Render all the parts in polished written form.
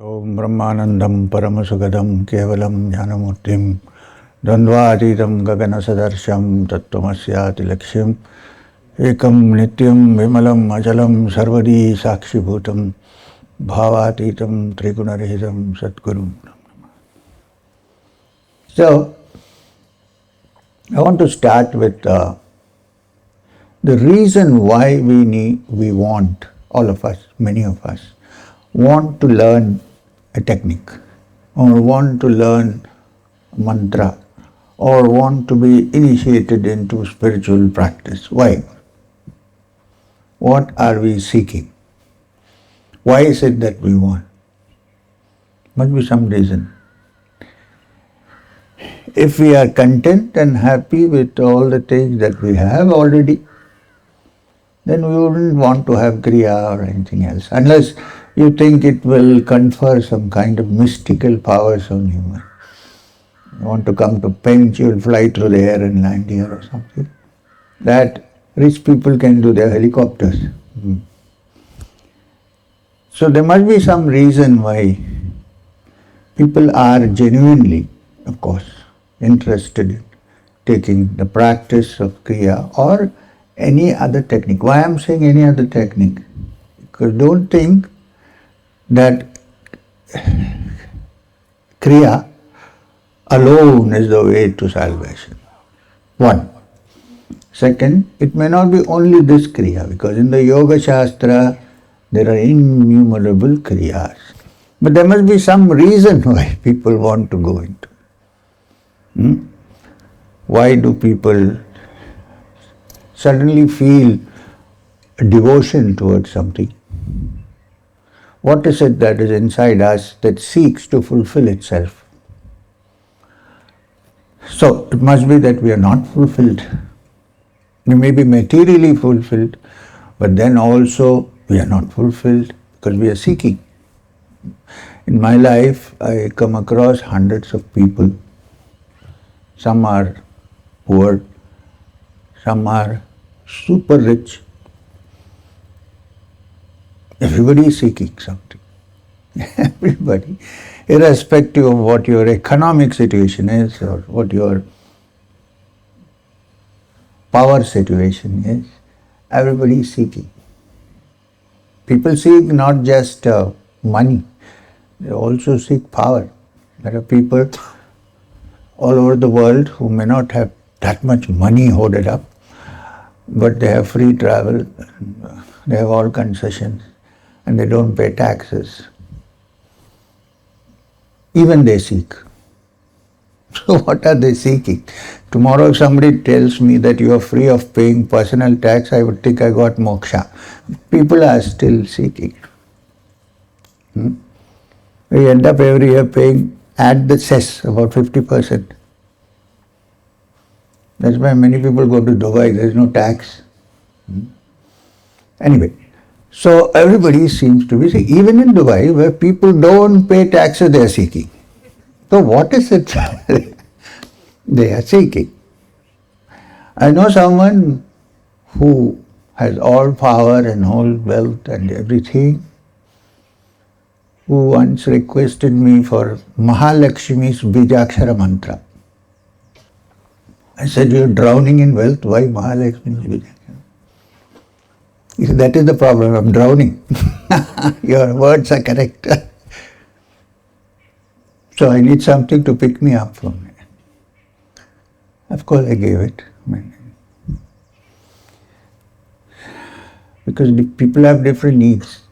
Om Brahmanandam Paramasugadam Kevalam Jnanamurtim Dvandvatitam Gaganasadarsham Tattvamasya Tilaksham Ekam Nityam Vimalam Ajalam Sarvadi Sakshibhutam Bhavatitam Trigunarihidam Satgurum. So, I want to start with the reason why we want, all of us, many of us, want to learn a technique, or want to learn mantra, or want to be initiated into spiritual practice. Why? What are we seeking? Why is it that we want? Must be some reason. If we are content and happy with all the things that we have already, then we wouldn't want to have Kriya or anything else, unless you think it will confer some kind of mystical powers on you. You want to come to Pench, you will fly through the air and land here or something. That rich people can do, their helicopters. So there must be some reason why people are genuinely, of course, interested in taking the practice of Kriya or any other technique. Why I am saying any other technique? Because don't think that Kriya alone is the way to salvation. One. Second, it may not be only this Kriya, because in the Yoga Shastra there are innumerable Kriyas. But there must be some reason why people want to go into. Why do people suddenly feel a devotion towards something? What is it that is inside us that seeks to fulfill itself? So, it must be that we are not fulfilled. We may be materially fulfilled, but then also we are not fulfilled because we are seeking. In my life, I come across hundreds of people. Some are poor, some are super rich. Everybody is seeking something. Everybody, irrespective of what your economic situation is or what your power situation is, everybody is seeking. People seek not just money, they also seek power. There are people all over the world who may not have that much money hoarded up, but they have free travel, they have all concessions, and they don't pay taxes. Even they seek. So what are they seeking? Tomorrow if somebody tells me that you are free of paying personal tax, I would think I got moksha. People are still seeking. We end up every year paying at the cess about 50%. That's why many people go to Dubai, there is no tax. Anyway, so everybody seems to be seeking. Even in Dubai, where people don't pay taxes, they are seeking. So what is it they are seeking? I know someone who has all power and all wealth and everything, who once requested me for Mahalakshmi's Bijakshara mantra. I said, you're drowning in wealth, why Mahalakshmi's Bijakshara? He said, that is the problem, I'm drowning. Your words are correct. So I need something to pick me up from it. Of course I gave it. Because people have different needs.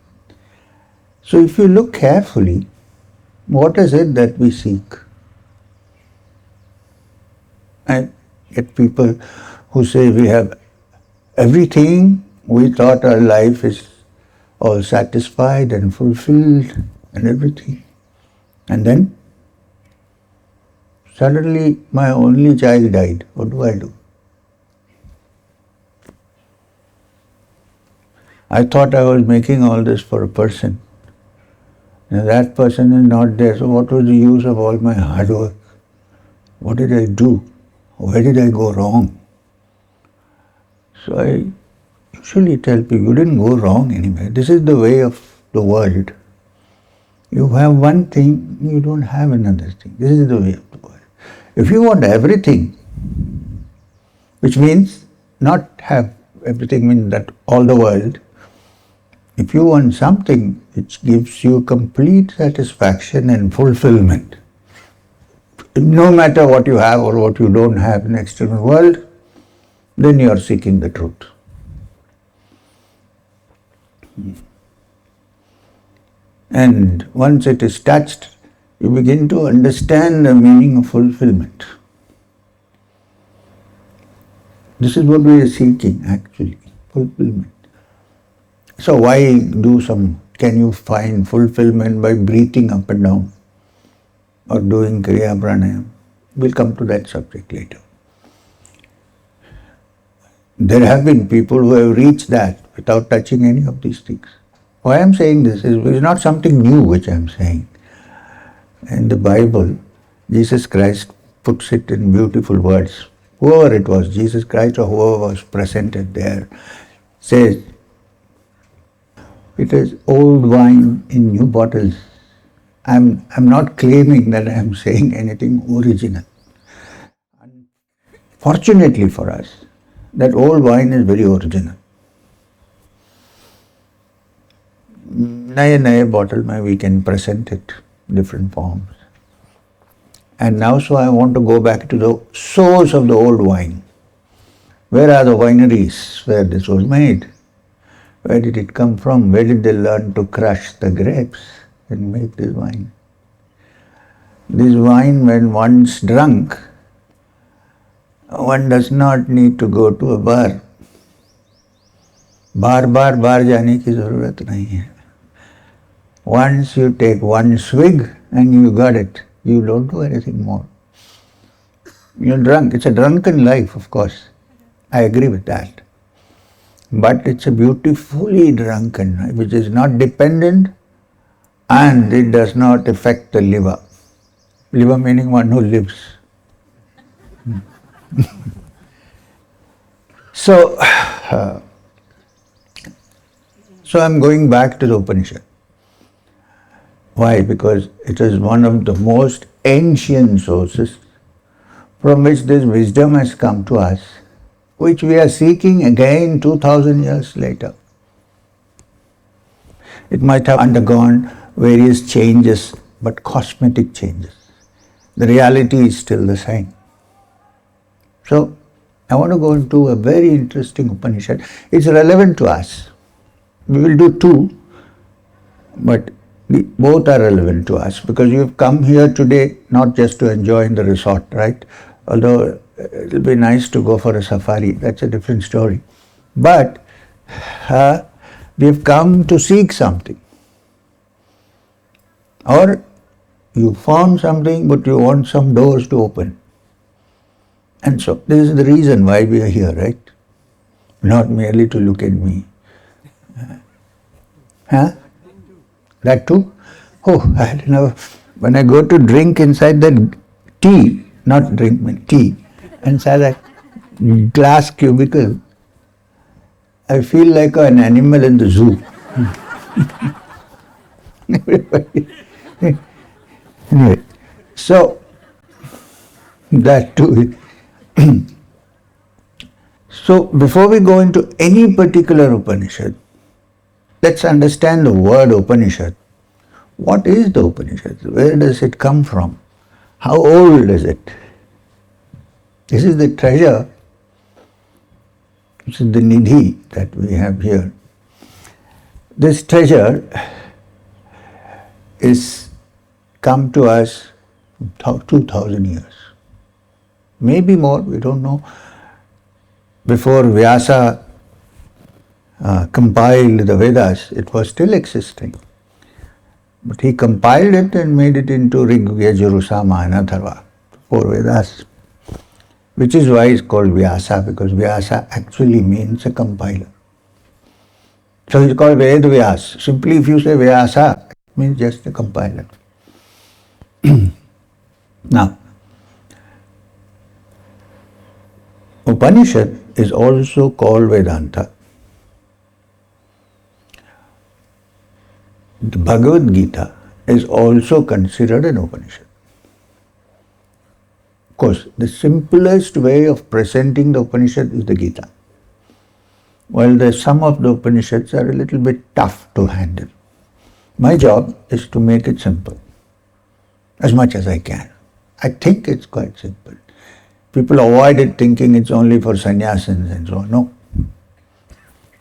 So if you look carefully, what is it that we seek? And yet people who say we have everything, we thought our life is all satisfied and fulfilled and everything. And then suddenly my only child died. What do I do? I thought I was making all this for a person. And that person is not there. So what was the use of all my hard work? What did I do? Where did I go wrong? So I usually tell people, you didn't go wrong anywhere. This is the way of the world. You have one thing, you don't have another thing. This is the way of the world. If you want everything, which means not have everything, means that all the world, if you want something which gives you complete satisfaction and fulfillment, no matter what you have or what you don't have in the external world, then you are seeking the truth. And once it is touched, you begin to understand the meaning of fulfillment. This is what we are seeking actually, fulfillment. So why can you find fulfillment by breathing up and down or doing Kriya Pranayam? We'll come to that subject later. There have been people who have reached that without touching any of these things. Why I'm saying this is it's not something new which I'm saying. In the Bible, Jesus Christ puts it in beautiful words. Whoever it was, Jesus Christ or whoever was presented there, says, it is old wine in new bottles. I'm not claiming that I'm saying anything original. Fortunately for us, that old wine is very original. Naya bottle, we can present it in different forms. And now so I want to go back to the source of the old wine. Where are the wineries where this was made? Where did it come from? Where did they learn to crush the grapes and make this wine? This wine, when one's drunk, one does not need to go to a bar. बार बार जाने की जरूरत नहीं है. Once you take one swig and you got it, you don't do anything more. You're drunk. It's a drunken life, of course. I agree with that. But it's a beautifully drunken life, which is not dependent and it does not affect the liver. Liver meaning one who lives. So I'm going back to the Upanishad. Why? Because it is one of the most ancient sources from which this wisdom has come to us, which we are seeking again 2000 years later. It might have undergone various changes, but cosmetic changes. The reality is still the same. So, I want to go into a very interesting Upanishad. It's relevant to us. We will do two, but both are relevant to us because you've come here today not just to enjoy in the resort, right? Although it will be nice to go for a safari, that's a different story. But we've come to seek something. Or you found something but you want some doors to open. And so this is the reason why we are here, right? Not merely to look at me. Huh? That too? Oh, I had never. When I go to drink inside that tea, not drink, tea, inside that glass cubicle, I feel like an animal in the zoo. Anyway, so that too. So before we go into any particular Upanishad, let's understand the word Upanishad. What is the Upanishad? Where does it come from? How old is it? This is the treasure, this is the nidhi that we have here. This treasure is come to us 2000 years. Maybe more, we don't know. Before Vyasa compiled the Vedas, it was still existing. But he compiled it and made it into Rig, Yajur, Sama and Atharva, 4 Vedas. Which is why it's called Vyasa, because Vyasa actually means a compiler. So it's called Ved Vyas. Simply if you say Vyasa, it means just a compiler. Now, Upanishad is also called Vedanta. The Bhagavad Gita is also considered an Upanishad. Of course, the simplest way of presenting the Upanishad is the Gita. While some of the Upanishads are a little bit tough to handle. My job is to make it simple, as much as I can. I think it's quite simple. People avoid it thinking it's only for sannyasins and so on. No.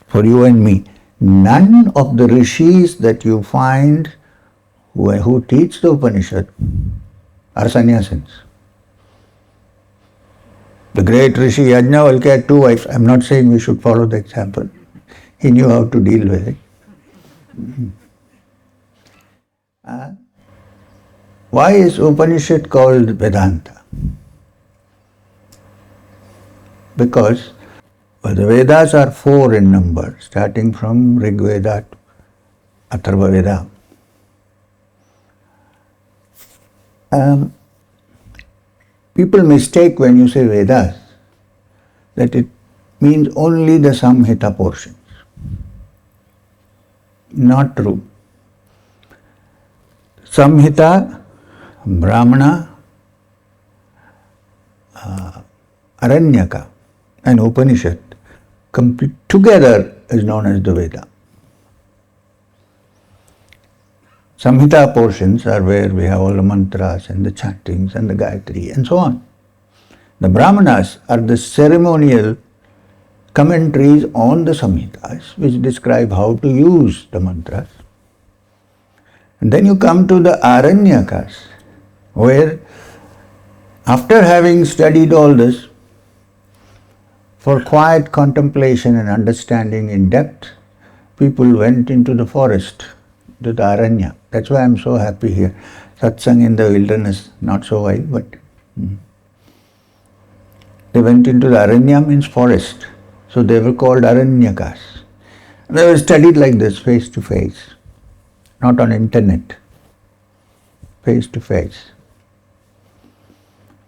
For you and me, none of the rishis that you find who teach the Upanishad are sannyasins. The great Rishi Yajnavalkya had 2 wives. I'm not saying we should follow the example. He knew how to deal with it. Why is Upanishad called Vedanta? Because the Vedas are 4 in number, starting from Rig Veda to Atharva Veda. People mistake when you say Vedas that it means only the Samhita portions. Not true. Samhita, Brahmana, Aranyaka and Upanishad together is known as the Veda. Samhita portions are where we have all the mantras and the chantings and the Gayatri and so on. The Brahmanas are the ceremonial commentaries on the Samhitas which describe how to use the mantras. And then you come to the Aranyakas, where after having studied all this, for quiet contemplation and understanding in depth, people went into the forest, to the Aranya. That's why I'm so happy here. Satsang in the wilderness, not so wild, but they went into the Aranya means forest. So they were called Aranyakas. They were studied like this, face to face, not on internet, face to face.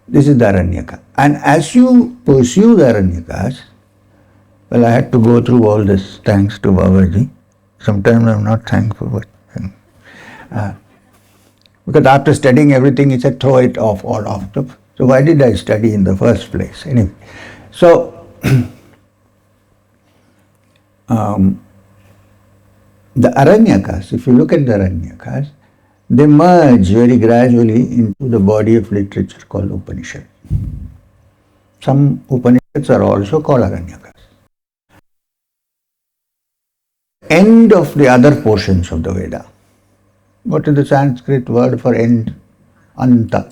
This is the Aranyaka. And as you pursue the Aranyakas, well, I had to go through all this thanks to Babaji. Sometimes I'm not thankful, but because after studying everything, he said, throw it off, all off. So why did I study in the first place? Anyway, so the Aranyakas, if you look at the Aranyakas, they merge very gradually into the body of literature called Upanishad. Some Upanishads are also called Aranyakas. End of the other portions of the Veda. What is the Sanskrit word for end? Anta.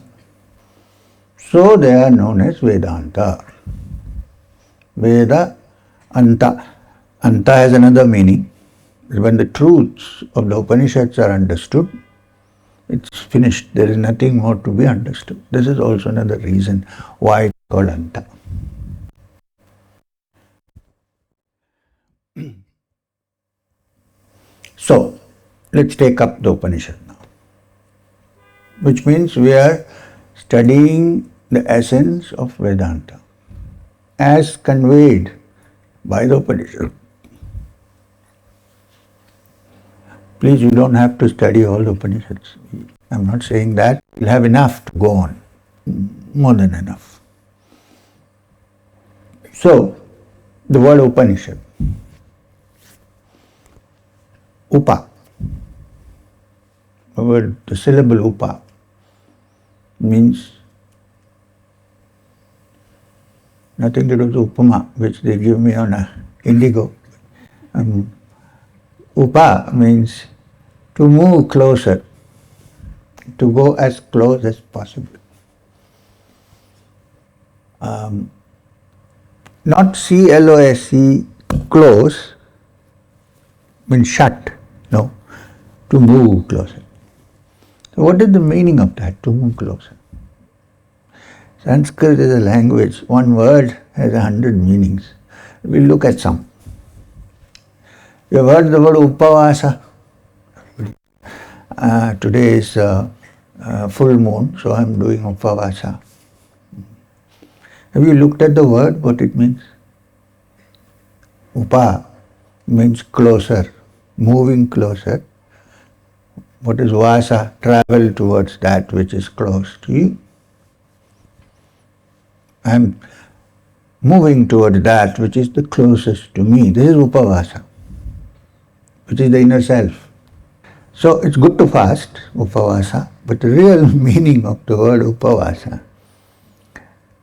So they are known as Vedanta. Veda, Anta. Anta has another meaning. When the truths of the Upanishads are understood, it's finished. There is nothing more to be understood. This is also another reason why it's called Anta. So, let's take up the Upanishad now. Which means we are studying the essence of Vedanta as conveyed by the Upanishad. Please, you don't have to study all the Upanishads. I'm not saying that. You'll have enough to go on. More than enough. So, the word Upanishad. Upa. The syllable Upa means nothing to do with Upama, which they give me on a indigo. Upa means to move closer, to go as close as possible. Not C-L-O-S-E, close, means shut, no, to move closer. So what is the meaning of that, to move closer? Sanskrit is a language, one word has 100 meanings. We'll look at some. You have heard the word Upavasa? Today is full moon, so I'm doing Upavasa. Have you looked at the word, what it means? Upa means closer, moving closer. What is vasa? Travel towards that which is close to you. I am moving towards that which is the closest to me. This is upavasa, which is the inner self. So it's good to fast, upavasa, but the real meaning of the word upavasa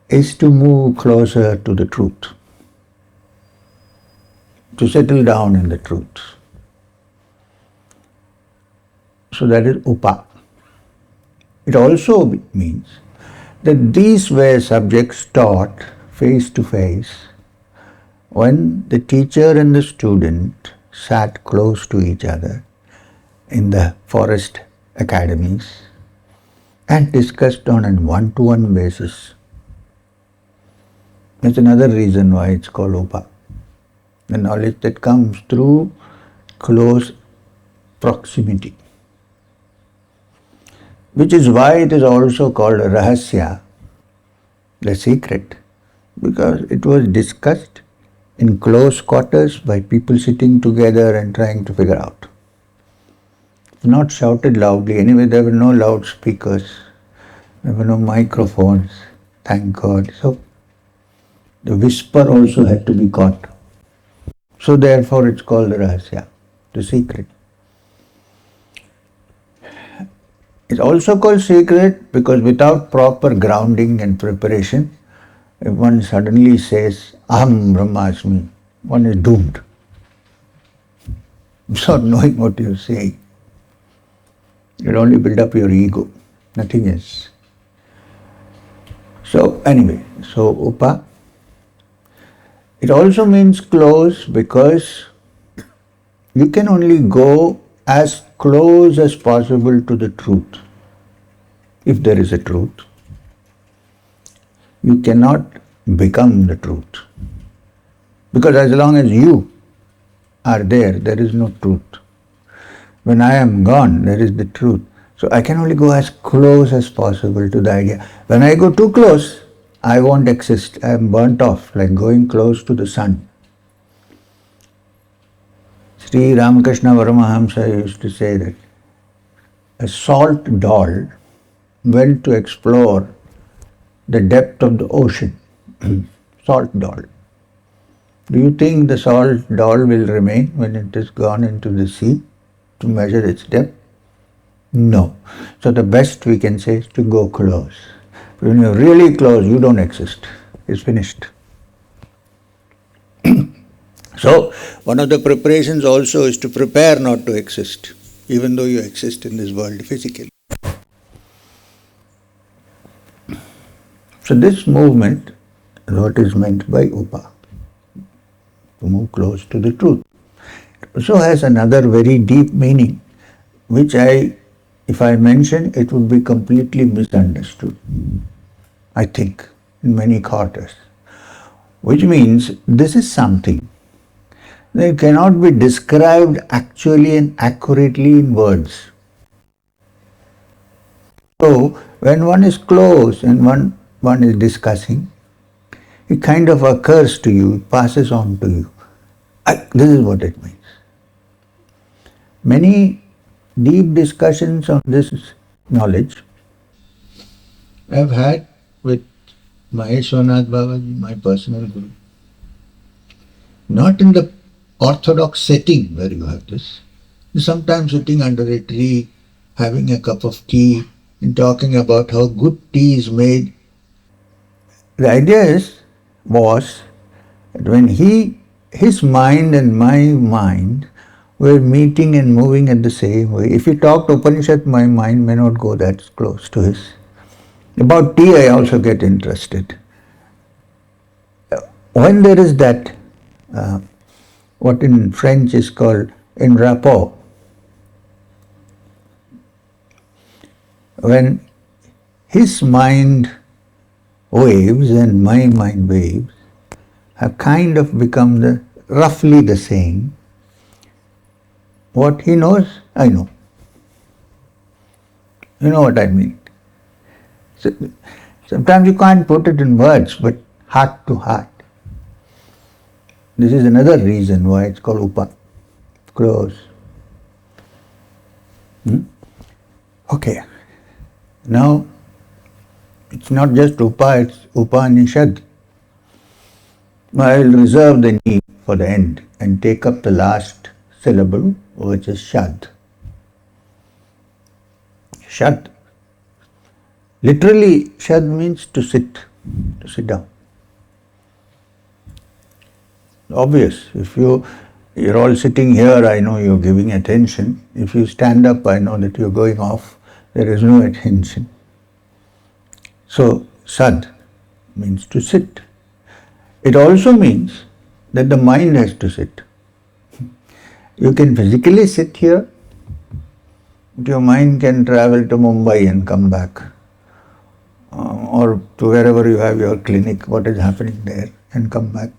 is to move closer to the truth, to settle down in the truth. So that is upa. It also means that these were subjects taught face to face when the teacher and the student sat close to each other in the forest academies and discussed on a one-to-one basis. That's another reason why it's called upa. The knowledge that comes through close proximity. Which is why it is also called rahasya, the secret, because it was discussed in close quarters by people sitting together and trying to figure out. Not shouted loudly. Anyway, there were no loudspeakers. There were no microphones, thank God. So the whisper also had to be caught. So therefore it's called rahasya, the secret. It's also called secret because without proper grounding and preparation, if one suddenly says, Aham Brahmasmi, one is doomed. Without knowing what you're saying. You'll only build up your ego, nothing else. So anyway, so upa. It also means close because you can only go as close as possible to the truth. If there is a truth, you cannot become the truth. Because as long as you are there, there is no truth. When I am gone, there is the truth. So I can only go as close as possible to the idea. When I go too close, I won't exist. I am burnt off, like going close to the sun. Sri Ramakrishna Paramahamsa used to say that a salt doll went to explore the depth of the ocean. Salt doll. Do you think the salt doll will remain when it is gone into the sea to measure its depth? No. So the best we can say is to go close. But when you're really close, you don't exist. It's finished. So one of the preparations also is to prepare not to exist, even though you exist in this world physically. So this movement is what is meant by upa, to move close to the truth. It also has another very deep meaning, which if I mention, it would be completely misunderstood, I think, in many quarters. Which means this is something that cannot be described actually and accurately in words. So when one is close and one is discussing, it kind of occurs to you, it passes on to you. This is what it means. Many deep discussions on this knowledge I've had with Maheshwarnath Babaji, my personal guru. Not in the orthodox setting where you have this. Sometimes sitting under a tree, having a cup of tea, and talking about how good tea is made. The idea was that when his mind and my mind were meeting and moving at the same way. If he talked Upanishad, my mind may not go that close to his. About tea, I also get interested. When there is that, what in French is called in rapport, when his mind waves and my mind waves have kind of become roughly the same. What he knows, I know. You know what I mean? So, sometimes you can't put it in words, but heart to heart. This is another reason why it's called upa, close. Okay, now it's not just Upa, it's Upanishad. I will reserve the knee for the end and take up the last syllable, which is Shad. Shad. Literally, Shad means to sit down. Obvious. If you're all sitting here, I know you're giving attention. If you stand up, I know that you're going off. There is no attention. So, Sad means to sit. It also means that the mind has to sit. You can physically sit here, but your mind can travel to Mumbai and come back, or to wherever you have your clinic, what is happening there, and come back.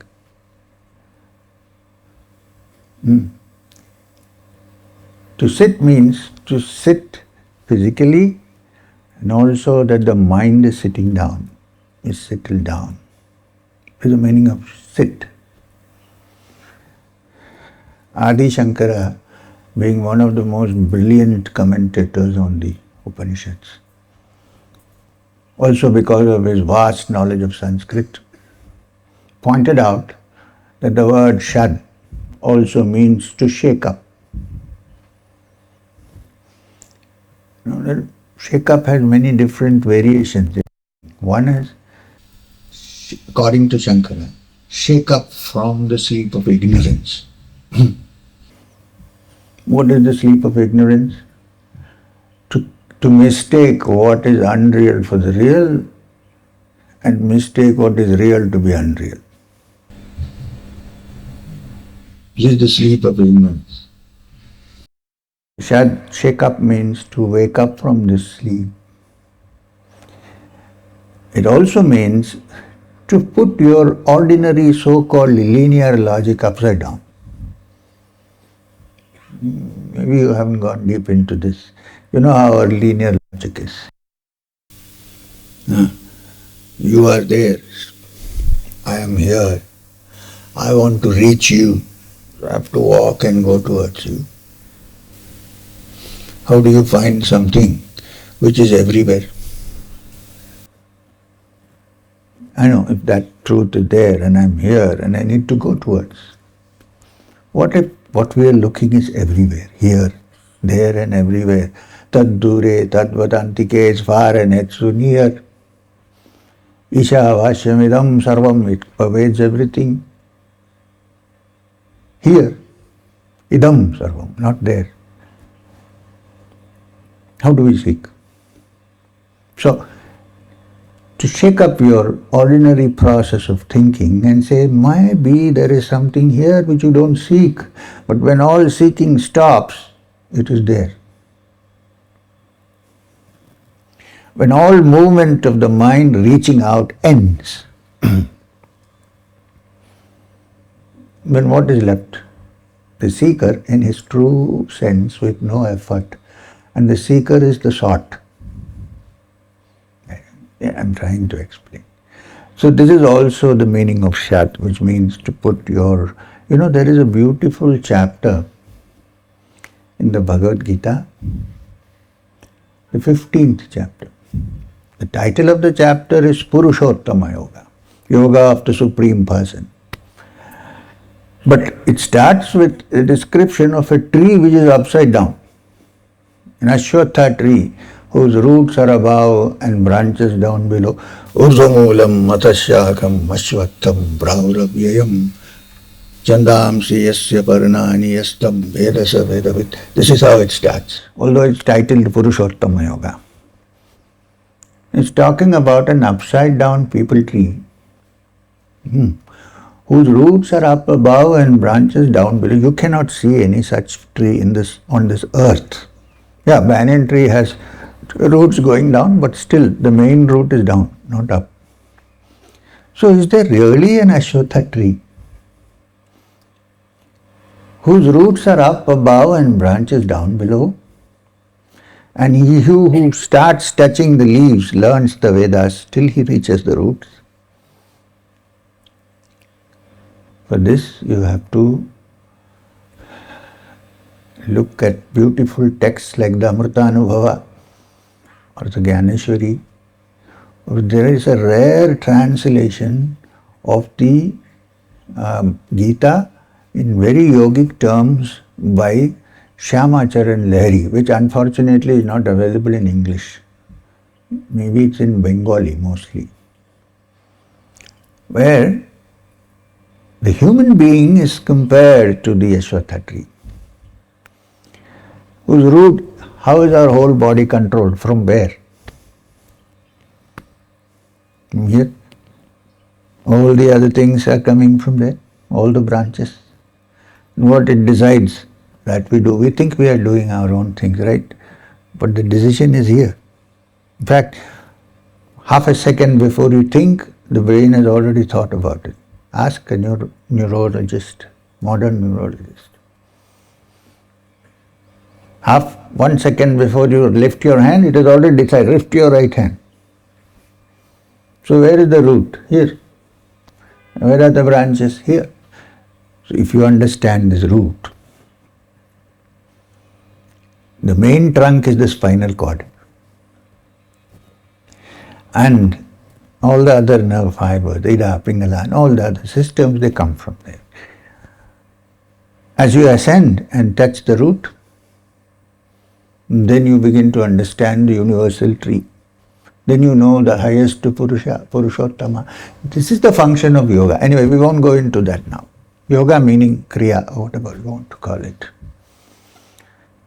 To sit means to sit physically, and also that the mind is sitting down, is settled down. Is the meaning of sit. Adi Shankara, being one of the most brilliant commentators on the Upanishads, also because of his vast knowledge of Sanskrit, pointed out that the word Shad also means to shake up. Shake up has many different variations. One is, according to Shankara, shake up from the sleep of ignorance. What is the sleep of ignorance? To mistake what is unreal for the real and mistake what is real to be unreal. This is the sleep of ignorance. Shake up means to wake up from this sleep. It also means to put your ordinary so-called linear logic upside down. Maybe you haven't gone deep into this. You know how our linear logic is. You are there. I am here. I want to reach you. I have to walk and go towards you. How do you find something which is everywhere? I know if that truth is there and I'm here and I need to go towards. What if what we are looking is everywhere, here, there and everywhere? Tad dure, tad vadantike is far and it's so near. Isha vashyamidam sarvam, it pervades everything. Here, idam sarvam, not there. How do we seek? So, to shake up your ordinary process of thinking and say, maybe there is something here which you don't seek, but when all seeking stops, it is there. When all movement of the mind reaching out ends, then what is left? The seeker in his true sense with no effort, and the seeker is the sought. I'm trying to explain. So this is also the meaning of Shad, which means to put your, there is a beautiful chapter in the Bhagavad Gita, the 15th chapter. The title of the chapter is Purushottama Yoga, Yoga of the Supreme Person. But it starts with a description of a tree which is upside down, an Ashwatha tree, whose roots are above and branches down below. Urdhvamulam matashyakam ashvattham brahuravyayam chandamsi yasya parnani yastam vedasa vedavit. This is how it starts, although it's titled Purushottama Yoga. It's talking about an upside down peepal tree, whose roots are up above and branches down below. You cannot see any such tree on this earth. Yeah, banyan tree has roots going down, but still the main root is down, not up. So is there really an Ashwatha tree whose roots are up above and branches down below? And he who starts touching the leaves learns the Vedas till he reaches the roots. For this you have to look at beautiful texts like the Amritanubhava, or the Gyaneshwari, or there is a rare translation of the Gita in very yogic terms by Shyamacharan Lahiri, which unfortunately is not available in English. Maybe it's in Bengali mostly, where the human being is compared to the Ashwatha tree, whose root, how is our whole body controlled? From where? From here. All the other things are coming from there, all the branches. And what it decides that we do, we think we are doing our own things, right? But the decision is here. In fact, half a second before you think, the brain has already thought about it. Ask a neurologist, modern neurologist. 1 second before you lift your hand, it has already decided, lift your right hand. So where is the root? Here. Where are the branches? Here. So if you understand this root, the main trunk is the spinal cord. And all the other nerve fibers, Ida, Pingala, and all the other systems, they come from there. As you ascend and touch the root, then you begin to understand the universal tree. Then you know the highest Purusha, Purushottama. This is the function of yoga. Anyway, we won't go into that now. Yoga meaning Kriya, or whatever you want to call it.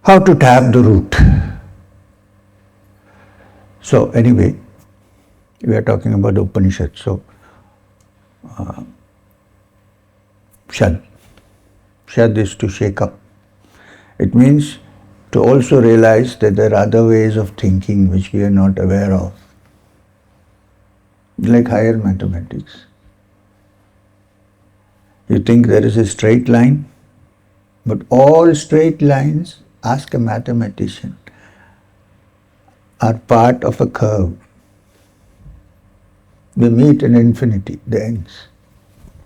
How to tap the root. So anyway, we are talking about the Upanishad. So, Shad. Shad is to shake up. It means to also realize that there are other ways of thinking which we are not aware of. Like higher mathematics. You think there is a straight line, but all straight lines, ask a mathematician, are part of a curve. They meet in infinity, the ends.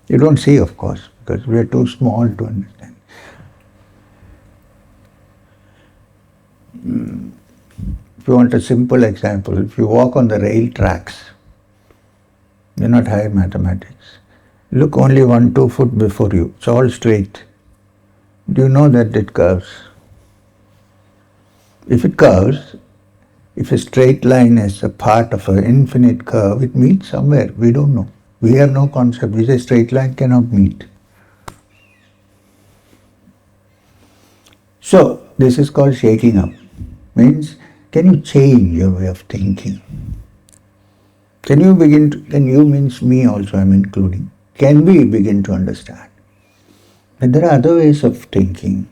You don't see, of course, because we are too small to understand. If you want a simple example, if you walk on the rail tracks, you're not higher mathematics. Look only 1-2 foot before you. It's all straight. Do you know that it curves? If it curves, if a straight line is a part of an infinite curve, it meets somewhere. We don't know. We have no concept. We say straight line cannot meet. So, this is called shaking up. Means, can you change your way of thinking? Can you begin to, and you means me also, I'm including. Can we begin to understand that there are other ways of thinking,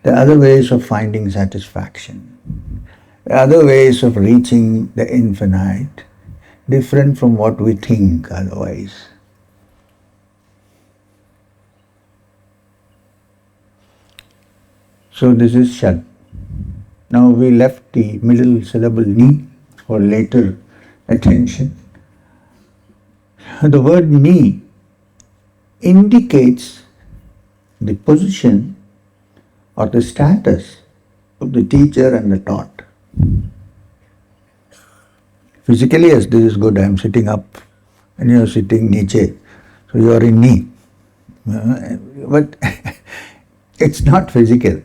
there are other ways of finding satisfaction, there are other ways of reaching the infinite, different from what we think otherwise. So this is Shad. Now we left the middle syllable ni for later attention. The word ni indicates the position or the status of the teacher and the taught. Physically, yes, this is good. I am sitting up and you are sitting niche. So you are in ni. But it's not physical.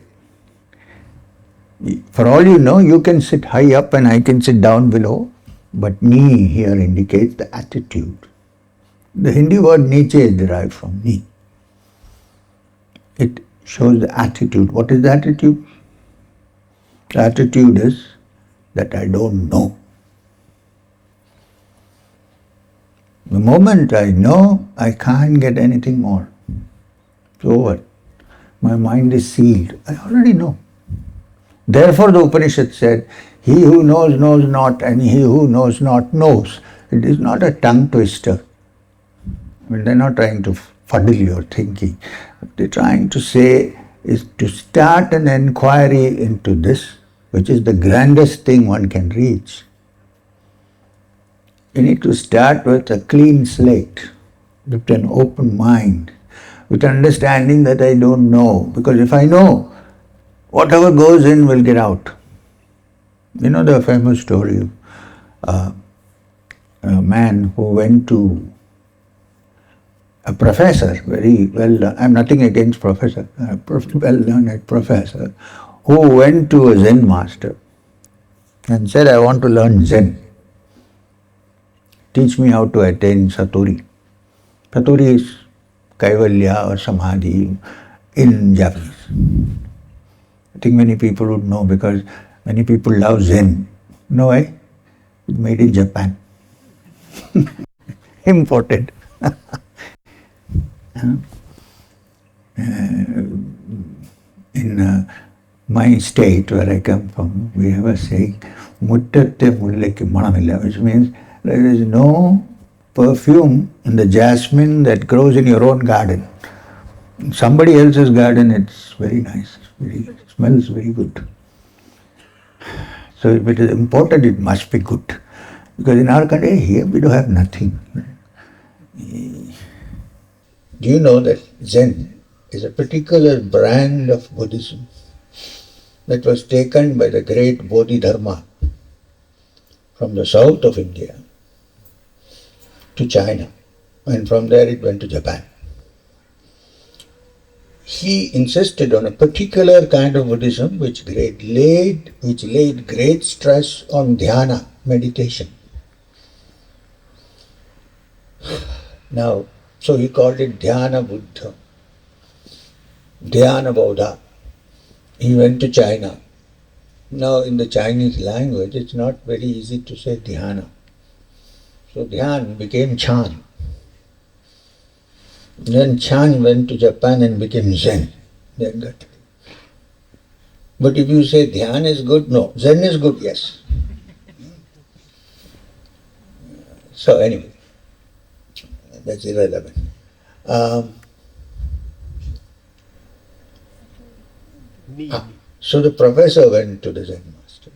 For all you know, you can sit high up and I can sit down below. But ni here indicates the attitude. The Hindi word niche is derived from ni. It shows the attitude. What is the attitude? The attitude is that I don't know. The moment I know, I can't get anything more. It's over. My mind is sealed. I already know. Therefore the Upanishad said, he who knows, knows not, and he who knows not, knows. It is not a tongue twister. I mean, they're not trying to fuddle your thinking. What they're trying to say is to start an inquiry into this, which is the grandest thing one can reach. You need to start with a clean slate, with an open mind, with understanding that I don't know. Because if I know, whatever goes in will get out. You know the famous story of a man who went to a professor, very well done. I'm nothing against professor, a well learned professor, who went to a Zen master and said, I want to learn Zen. Teach me how to attain Satori. Satori is Kaivalya or Samadhi in Japanese. I think many people would know because many people love Zen. You know why? It's made in Japan. Imported. In my state where I come from, we have a saying, Muttatte mullekku manamilla, which means there is no perfume in the jasmine that grows in your own garden. In somebody else's garden, it's very nice. It smells very good. So if it is imported, it must be good. Because in our country, here we don't have nothing. Do you know that Zen is a particular brand of Buddhism that was taken by the great Bodhidharma from the south of India to China, and from there it went to Japan. He insisted on a particular kind of Buddhism which laid great stress on dhyana, meditation. Now, so he called it Dhyana Buddha, Dhyana Bodha. He went to China. Now in the Chinese language it's not very easy to say dhyana. So dhyan became Chan. Then Chan went to Japan and became Zen. But if you say dhyan is good, no. Zen is good, yes. So anyway, that's irrelevant. So the professor went to the Zen master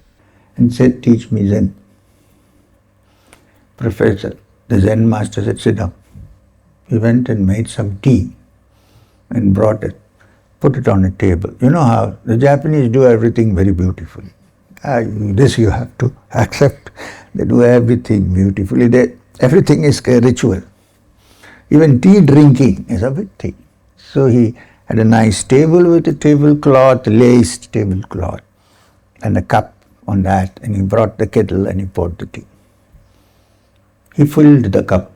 and said, teach me Zen. Professor, the Zen master said, sit down. He went and made some tea and brought it, put it on a table. You know how the Japanese do everything very beautifully. This you have to accept. They do everything beautifully. Everything is a ritual. Even tea drinking is a big thing. So he had a nice table with a tablecloth, laced tablecloth, and a cup on that, and he brought the kettle and he poured the tea. He filled the cup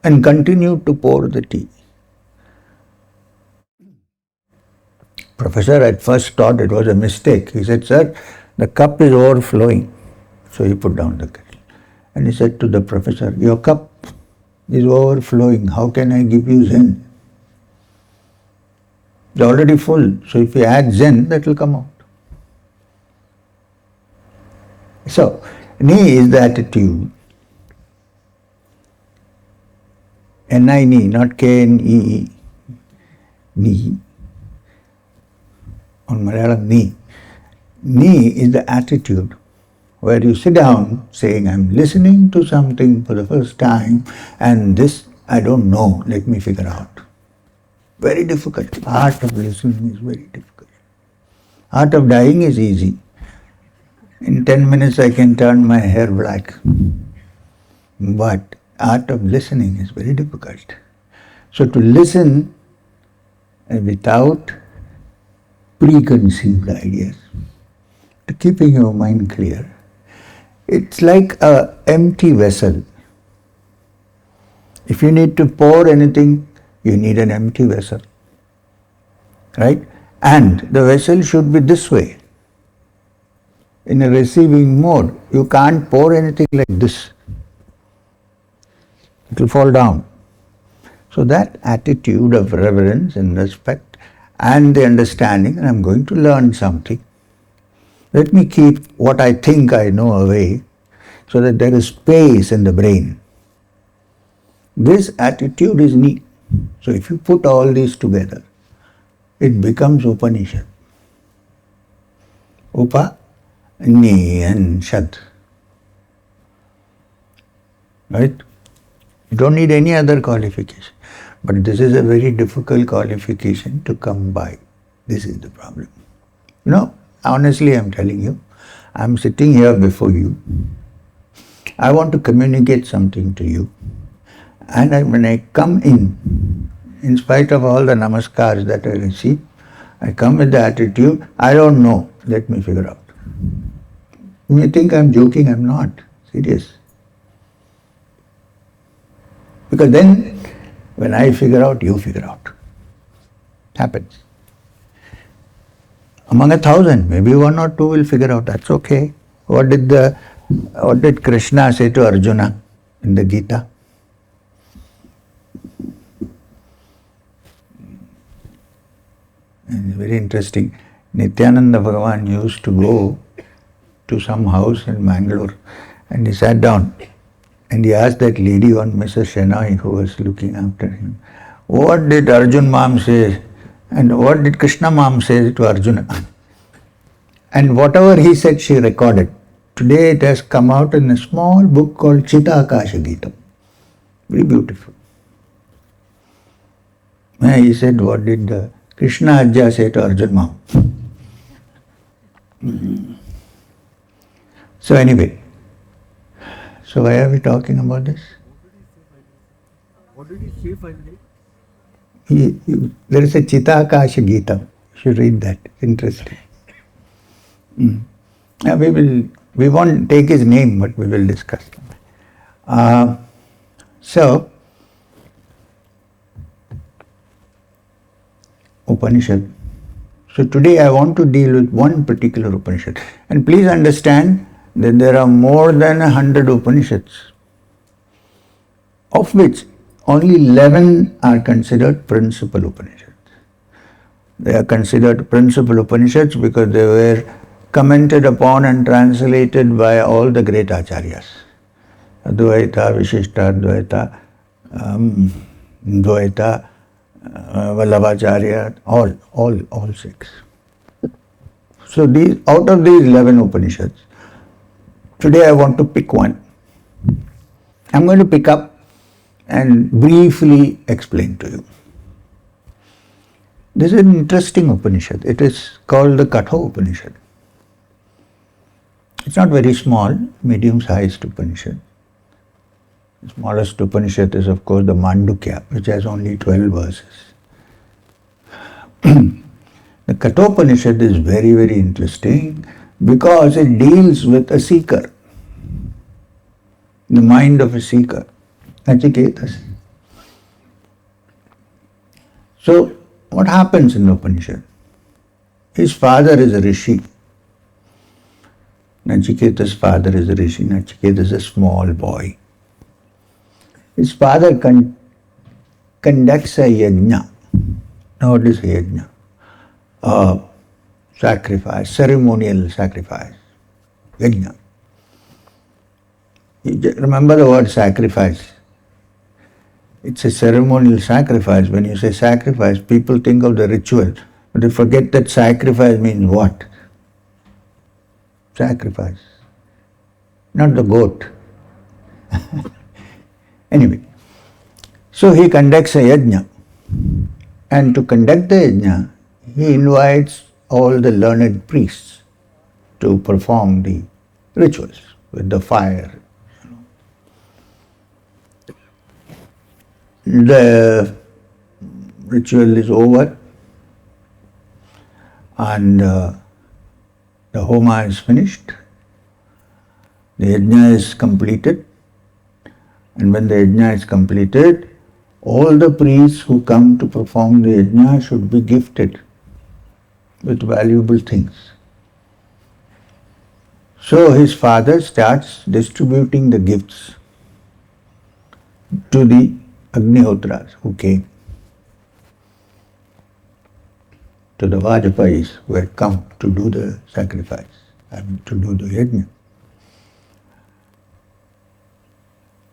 and continued to pour the tea. Professor at first thought it was a mistake. He said, sir, the cup is overflowing. So he put down the kettle. And he said to the professor, your cup is overflowing. How can I give you Zen? It's already full. So if you add Zen, that will come out. So, Ni is the attitude. N-I-Ni, not K-N-E-E. Ni. On Malayalam, Ni. Ni is the attitude where you sit down saying, I'm listening to something for the first time and this I don't know, let me figure out. Very difficult. Art of listening is very difficult. Art of dying is easy. In 10 minutes I can turn my hair black. But art of listening is very difficult. So to listen without preconceived ideas, to keeping your mind clear, it's like an empty vessel. If you need to pour anything, you need an empty vessel, right? And the vessel should be this way, in a receiving mode. You can't pour anything like this. It will fall down. So that attitude of reverence and respect and the understanding, and I'm going to learn something. Let me keep what I think I know away so that there is space in the brain. This attitude is Ni. So if you put all these together, it becomes Upanishad. Upa, Ni and Shad. Right? You don't need any other qualification. But this is a very difficult qualification to come by. This is the problem. You know, honestly I'm telling you, I'm sitting here before you. I want to communicate something to you. And when I come in spite of all the namaskars that I receive, I come with the attitude, I don't know, let me figure out. You may think I'm joking, I'm not. Serious. Because then, when I figure out, you figure out. Happens. Among 1,000, maybe 1 or 2 will figure out, that's okay. What did Krishna say to Arjuna in the Gita? It's very interesting. Nityananda Bhagavan used to go to some house in Mangalore and he sat down and he asked that lady, one Mrs. Shenoy, who was looking after him, what did Arjun Mam say and what did Krishna Mam say to Arjuna? And whatever he said, she recorded. Today it has come out in a small book called Chita Akasha Gita. Very beautiful. And he said, what did Krishna Ajja say to Arjun Mam? So anyway, so why are we talking about this? What did he say finally? There is a Chita Akasha Gita. You should read that. It's interesting. We won't take his name, but we will discuss. So, Upanishad. So today I want to deal with one particular Upanishad. And please understand that there are more than 100 Upanishads, of which only 11 are considered principal Upanishads. They are considered principal Upanishads because they were commented upon and translated by all the great acharyas. Advaita, Vishishta, Advaita, Dvaita, Vallabhacharya, all 6. So out of these 11 Upanishads, today I want to pick one. I'm going to pick up and briefly explain to you. This is an interesting Upanishad. It is called the Katho Upanishad. It's not very small, medium-sized Upanishad. The smallest Upanishad is, of course, the Mandukya, which has only 12 verses. The Katha Upanishad is very, very interesting because it deals with a seeker, the mind of a seeker, Nachiketas. So, what happens in the Upanishad? His father is a rishi. Nachiketas' father is a rishi. Nachiketas is a small boy. His father conducts a yajna. Now what is a yajna? Sacrifice, ceremonial sacrifice. Yajna. Remember the word sacrifice. It's a ceremonial sacrifice. When you say sacrifice, people think of the ritual. But they forget that sacrifice means what? Sacrifice. Not the goat. Anyway, so he conducts a yajna. And to conduct the yajna, he invites all the learned priests to perform the rituals with the fire. The ritual is over and the homa is finished. The yajna is completed. And when the yajna is completed, all the priests who come to perform the yajna should be gifted with valuable things. So his father starts distributing the gifts to the Agnihotras who came, to the Vajpayis who had come to do the sacrifice, to do the yajna.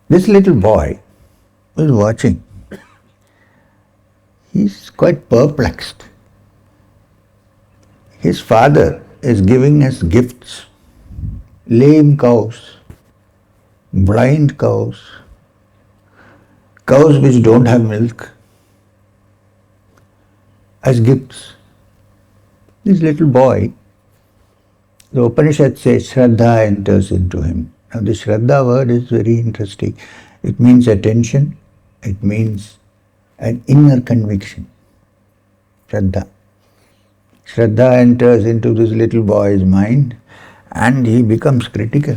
This little boy was watching. He's quite perplexed. His father is giving us gifts, lame cows, blind cows, cows which don't have milk, as gifts. This little boy The Upanishad says Shraddha enters into him. Now the Shraddha word is very interesting. It means attention, it means an inner conviction. Shraddha. Shraddha enters into this little boy's mind and he becomes critical.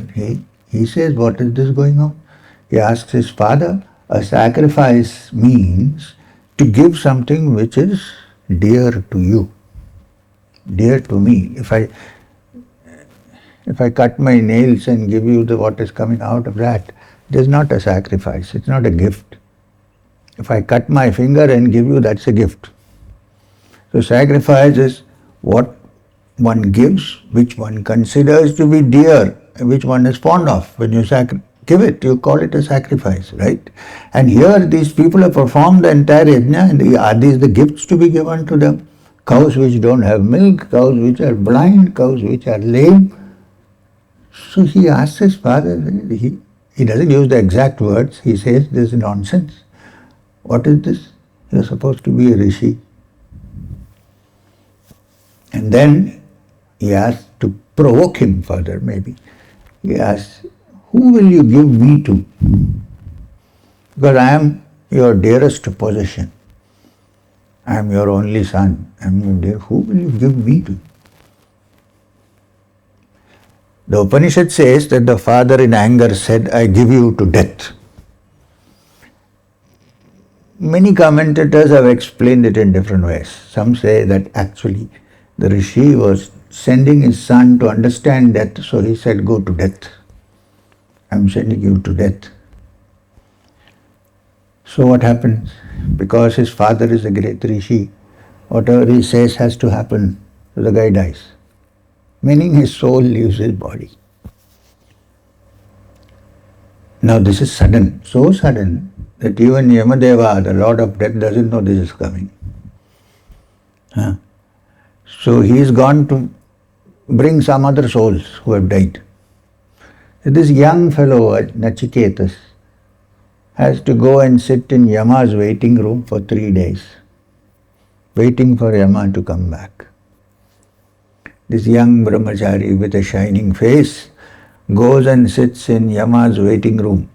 He says, what is this going on? He asks his father, a sacrifice means to give something which is dear to you, dear to me. If I cut my nails and give you what is coming out of that, it is not a sacrifice, it's not a gift. If I cut my finger and give you, that's a gift. So sacrifice is what one gives, which one considers to be dear, which one is fond of. When you give it, you call it a sacrifice, right? And here these people have performed the entire yajna, and are these the gifts to be given to them? Cows which don't have milk, cows which are blind, cows which are lame. So he asks his father, he doesn't use the exact words, he says this is nonsense. What is this? You're supposed to be a rishi. And then he asks, to provoke him further maybe, he asks, who will you give me to? Because I am your dearest possession. I am your only son. I am your dear. Who will you give me to? The Upanishad says that the father in anger said, I give you to death. Many commentators have explained it in different ways. Some say that actually the rishi was sending his son to understand death, so he said, go to death. I am sending you to death. So what happens? Because his father is a great rishi, whatever he says has to happen. So the guy dies. Meaning his soul leaves his body. Now this is sudden, so sudden that even Yamadeva, the Lord of Death, doesn't know this is coming. So he is gone to bring some other souls who have died. This young fellow, Nachiketas, has to go and sit in Yama's waiting room for 3 days, waiting for Yama to come back. This young brahmachari with a shining face goes and sits in Yama's waiting room,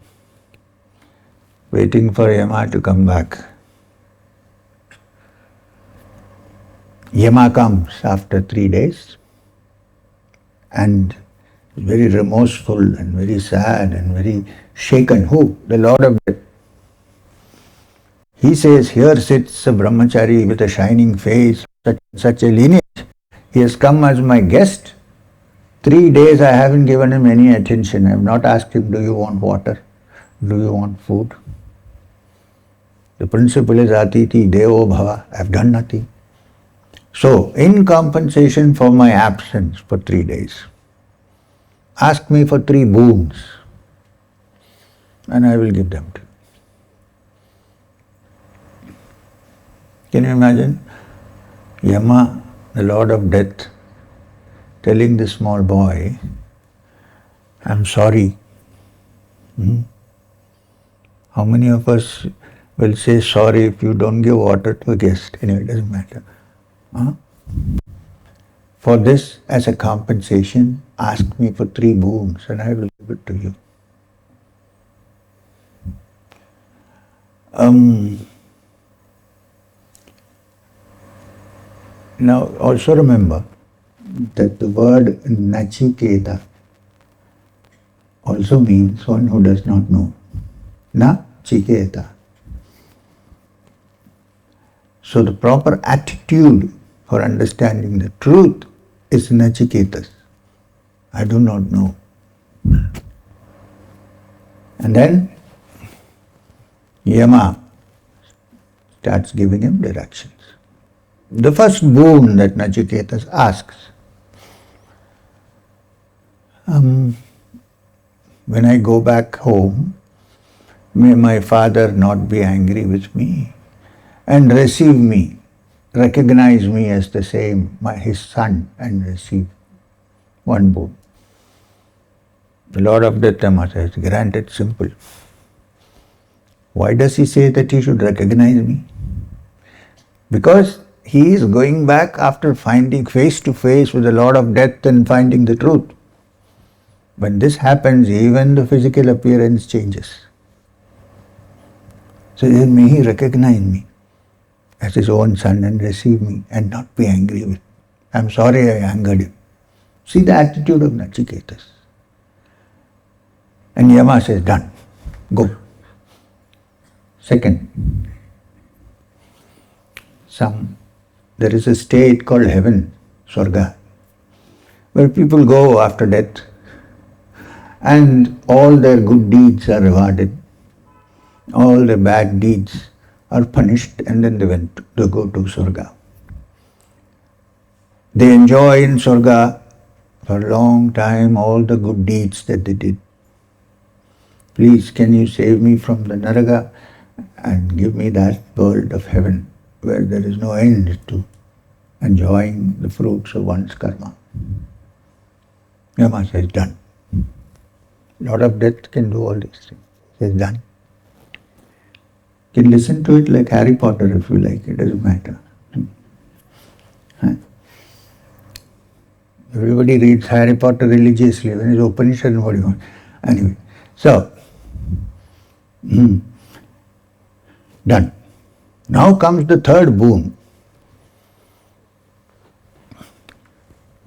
waiting for Yama to come back. Yama comes after 3 days and very remorseful and very sad and very shaken. Who? The Lord of Death. He says, here sits a brahmachari with a shining face, such a lineage. He has come as my guest. 3 days I haven't given him any attention. I have not asked him, do you want water? Do you want food? The principle is Atiti Devo Bhava. I have done nothing. So, in compensation for my absence for 3 days, ask me for 3 boons and I will give them to you. Can you imagine? Yama, the Lord of Death, telling this small boy, I'm sorry. How many of us will say sorry if you don't give water to a guest? Anyway, it doesn't matter. For this, as a compensation, ask me for 3 boons and I will give it to you. Now, also remember that the word Nachiketa also means one who does not know. Nachiketa. So the proper attitude for understanding the truth is Nachiketas. I do not know. And then Yama starts giving him directions. The first boon that Nachiketas asks, when I go back home, may my father not be angry with me and receive me, recognize me as the same, his son, and receive one boon. The Lord of Death says, granted, simple. Why does he say that he should recognize me? Because he is going back after finding face to face with the Lord of Death and finding the truth. When this happens, even the physical appearance changes. So may he recognize me as his own son and receive me and not be angry with me. I'm sorry I angered him. See the attitude of Nachiketas. And Yama says, done, go. Second, there is a state called heaven, Swarga, where people go after death and all their good deeds are rewarded, all their bad deeds are punished, and then they go to Swarga. They enjoy in Swarga for a long time all the good deeds that they did. Please, can you save me from the Naraga and give me that world of heaven where there is no end to enjoying the fruits of one's karma? Yama says, done. Lord of Death can do all these things. He says, done. You can listen to it like Harry Potter if you like, it doesn't matter. Huh? Everybody reads Harry Potter religiously. When it's Upanishad, nobody wants. Anyway, so, done. Now comes the third boon.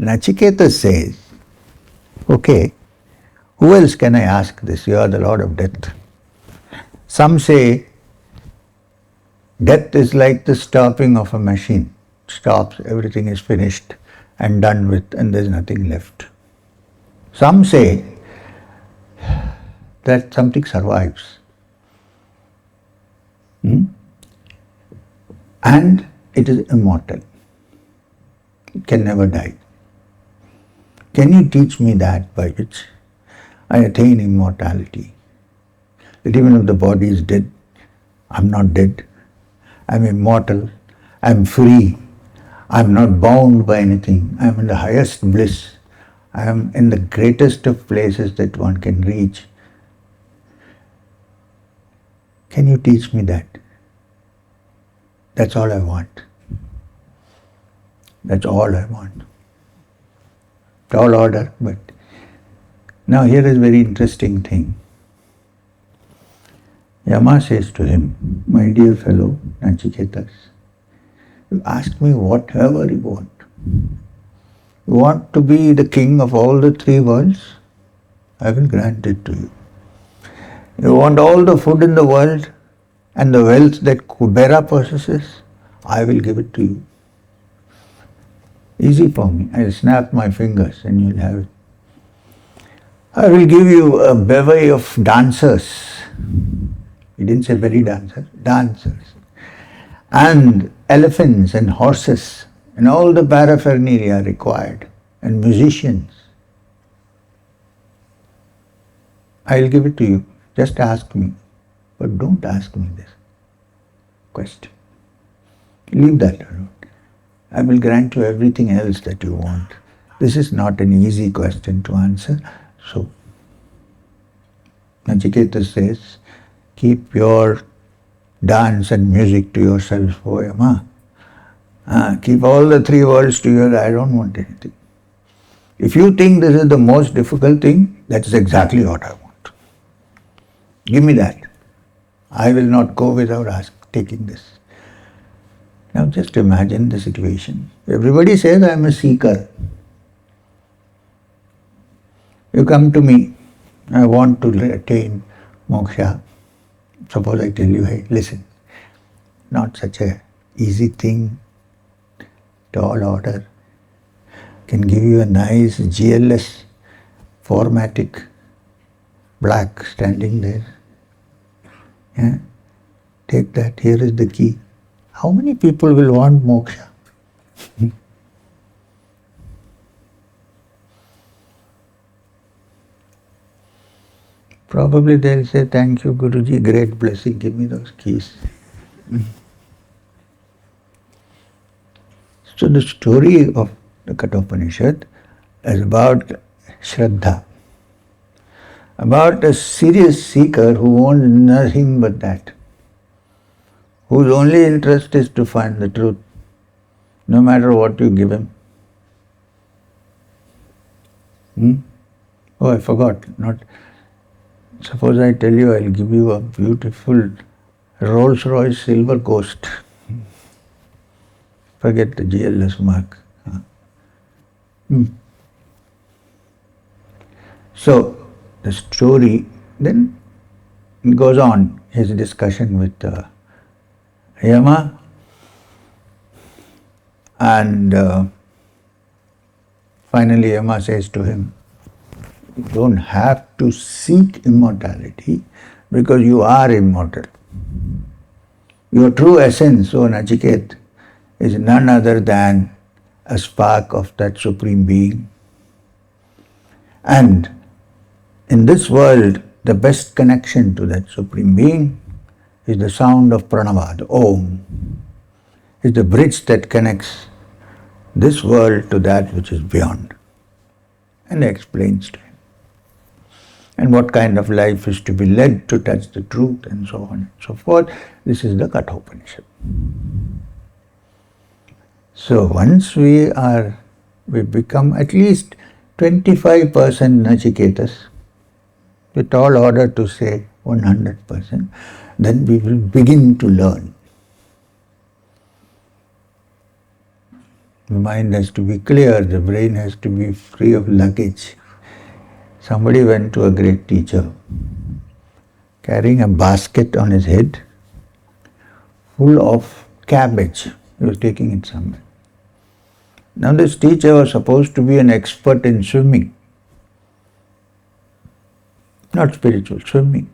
Nachiketa says, okay, who else can I ask this? You are the Lord of Death. Some say death is like the stopping of a machine. Stops, everything is finished and done with, and there's nothing left. Some say that something survives. And it is immortal. It can never die. Can you teach me that by which I attain immortality? That even if the body is dead, I'm not dead. I'm immortal. I'm free. I'm not bound by anything. I'm in the highest bliss. I am in the greatest of places that one can reach. Can you teach me that? That's all I want. That's all I want. Tall order, but now here is a very interesting thing. Yama says to him, my dear fellow Nachiketas, you ask me whatever you want. You want to be the king of all the three worlds? I will grant it to you. You want all the food in the world and the wealth that Kubera possesses? I will give it to you. Easy for me. I'll snap my fingers and you'll have it. I will give you a bevy of dancers. He didn't say belly dancers, dancers. And elephants and horses and all the paraphernalia required and musicians. I'll give it to you. Just ask me. But don't ask me this question. Leave that alone. I will grant you everything else that you want. This is not an easy question to answer. So, Nachiketa says, keep your dance and music to yourself, O Yama. Keep all the three worlds to yourself. I don't want anything. If you think this is the most difficult thing, that's exactly what I want. Give me that. I will not go without taking this. Now just imagine the situation. Everybody says I am a seeker. You come to me, I want to attain moksha. Suppose I tell you, hey, listen, not such a easy thing, tall order, can give you a nice GLS 4matic black standing there. Yeah? Take that, here is the key. How many people will want moksha? Probably they'll say, thank you Guruji, great blessing, give me those keys. So the story of the Katha Upanishad is about Shraddha, about a serious seeker who wants nothing but that, whose only interest is to find the truth no matter what you give him. Oh, I forgot. Not. Suppose I tell you I'll give you a beautiful Rolls-Royce Silver Coast. Forget the GLS mark. So the story then goes on, his discussion with Yama, and finally Yama says to him, you don't have to seek immortality because you are immortal. Your true essence, O Nachiketa, is none other than a spark of that Supreme Being. And in this world, the best connection to that Supreme Being is the sound of Pranava, the Om. Is the bridge that connects this world to that which is beyond. And explains to him. And what kind of life is to be led to touch the truth, and so on and so forth. This is the Katha Upanishad. So once we become at least 25% Nachiketas, with all order to say 100%, then we will begin to learn. The mind has to be clear, the brain has to be free of luggage. Somebody went to a great teacher, carrying a basket on his head, full of cabbage. He was taking it somewhere. Now this teacher was supposed to be an expert in swimming. Not spiritual, swimming.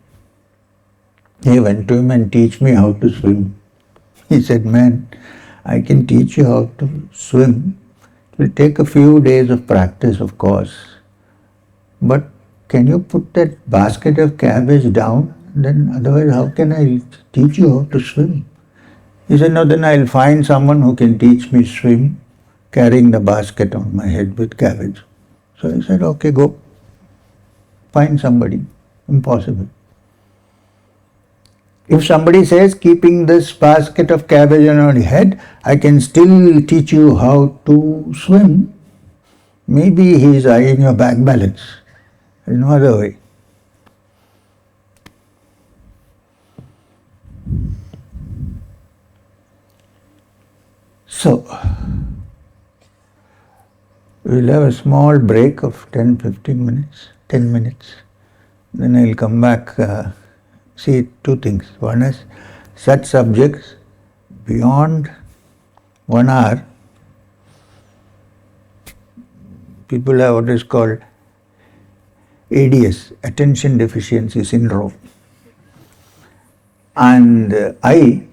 He went to him and teach me how to swim. He said, man, I can teach you how to swim. It will take a few days of practice, of course. But can you put that basket of cabbage down? Then otherwise how can I teach you how to swim? He said, no, then I'll find someone who can teach me swim, carrying the basket on my head with cabbage. So I said, okay, go. Find somebody. Impossible. If somebody says, keeping this basket of cabbage on your head, I can still teach you how to swim, maybe he is eyeing your back balance. There's no other way. So, we'll have a small break of 10-15 minutes, 10 minutes. Then I'll come back, see two things. One is such subjects beyond 1 hour, people have what is called ADS, Attention Deficiency Syndrome. And I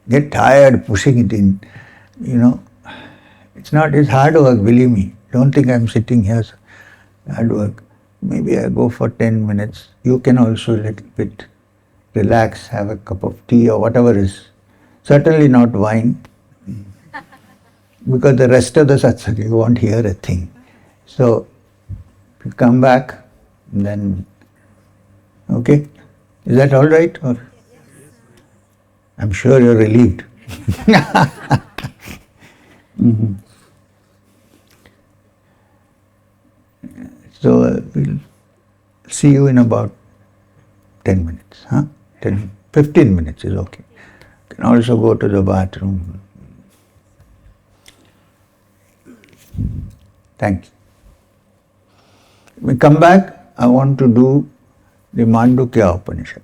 get tired pushing it in, It's hard work, believe me. Don't think I'm sitting here, hard work. Maybe I go for 10 minutes. You can also a little bit relax, have a cup of tea or whatever is. Certainly not wine, because the rest of the satsang you won't hear a thing. So, if you come back, then, okay? Is that all right? Or I'm sure you're relieved. So, we'll see you in about 10 minutes. 15 minutes is okay. You can also go to the bathroom. Thank you. When we come back, I want to do the Katha Upanishad.